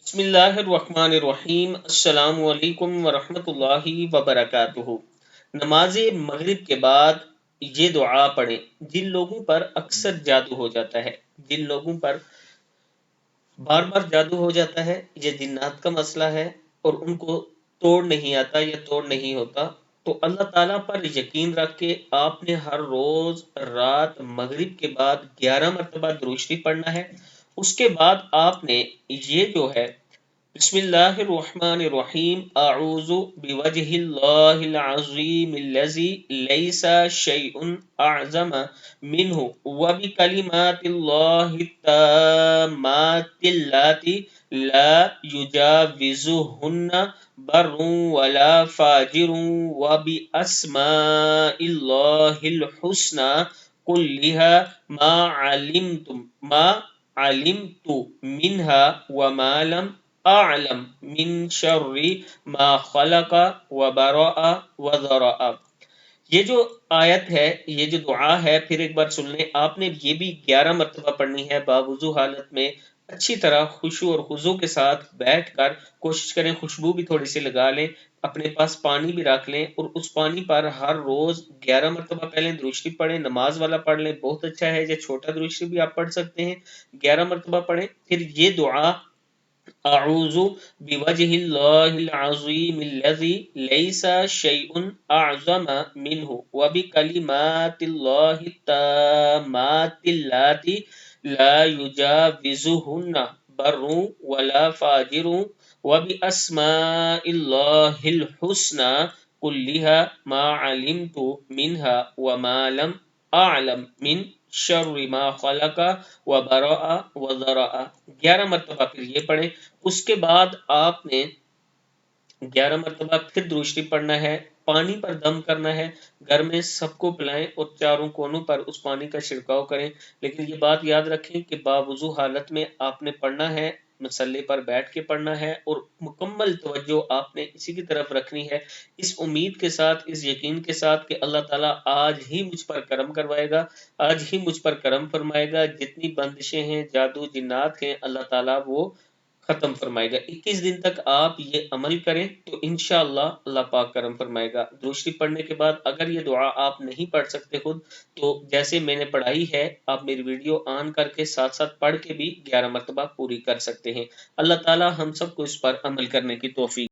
بسم اللہ الرحمن الرحیم، السلام علیکم ورحمۃ اللہ وبرکاتہ۔ نماز مغرب کے بعد یہ دعا پڑھیں۔ جن لوگوں پر اکثر جادو ہو جاتا ہے، جن لوگوں پر بار بار جادو ہو جاتا ہے، یہ جنات کا مسئلہ ہے اور ان کو توڑ نہیں آتا یا توڑ نہیں ہوتا، تو اللہ تعالیٰ پر یقین رکھ کے آپ نے ہر روز رات مغرب کے بعد 11 مرتبہ درود شریف پڑھنا ہے۔ اس کے بعد آپ نے یہ جو ہے بسم اللہ الرحمن الرحیم، اعوذ بوجہ اللہ العظیم الذی لیس شیء اعظم منہ وبکلمات اللہ التامات اللاتی لا یجاوزہن بر ولا فاجر وباسماء اللہ الحسنى كلها ما علمت منها وما لم اعلم من شر ما خلق وبرأ وذرأ۔ یہ جو آیت ہے، یہ جو دعا ہے، پھر ایک بار سن لیں۔ آپ نے یہ بھی 11 مرتبہ پڑھنی ہے باوضو حالت میں، اچھی طرح خشوع اور خضوع کے ساتھ بیٹھ کر کوشش کریں خوشبو بھی تھوڑی سی لگا لیں، اپنے پاس پانی بھی رکھ لیں اور اس پانی پر ہر روز 11 مرتبہ پہلے درود شریف پڑھیں، نماز والا پڑھ لیں، بہت اچھا ہے، یا چھوٹا درود شریف بھی آپ پڑھ سکتے ہیں، 11 مرتبہ پڑھیں۔ پھر یہ دعا اعوذ بوجہ اللہ العظیم الذی لیس شیء اعظم منہ وبکلمات اللہ التامات اللاتی لا یجاوزہن بر ولا فاجر وباسماء اللہ الحسنى كلها ما علمت منها وما لم اعلم من شر ما خلق وبرأ وذرأ۔ 11 مرتبہ پھر یہ پڑھیں۔ اس کے بعد آپ نے 11 مرتبہ پھر درود شریف پڑھنا ہے، پانی پر دم کرنا ہے، گھر میں سب کو پلائیں اور چاروں کونوں پر اس پانی کا چھڑکاؤ کریں۔ لیکن یہ بات یاد رکھیں کہ باوضو حالت میں آپ نے پڑھنا ہے، مصلے پر بیٹھ کے پڑھنا ہے اور مکمل توجہ آپ نے اسی کی طرف رکھنی ہے، اس امید کے ساتھ، اس یقین کے ساتھ کہ اللہ تعالیٰ آج ہی مجھ پر کرم کروائے گا، آج ہی مجھ پر کرم فرمائے گا، جتنی بندشیں ہیں، جادو جنات ہیں، اللہ تعالیٰ وہ ختم فرمائے گا۔ 21 دن تک آپ یہ عمل کریں تو انشاءاللہ اللہ پاک کرم فرمائے گا۔ درود شریف پڑھنے کے بعد اگر یہ دعا آپ نہیں پڑھ سکتے خود، تو جیسے میں نے پڑھائی ہے، آپ میری ویڈیو آن کر کے ساتھ ساتھ پڑھ کے بھی 11 مرتبہ پوری کر سکتے ہیں۔ اللہ تعالی ہم سب کو اس پر عمل کرنے کی توفیق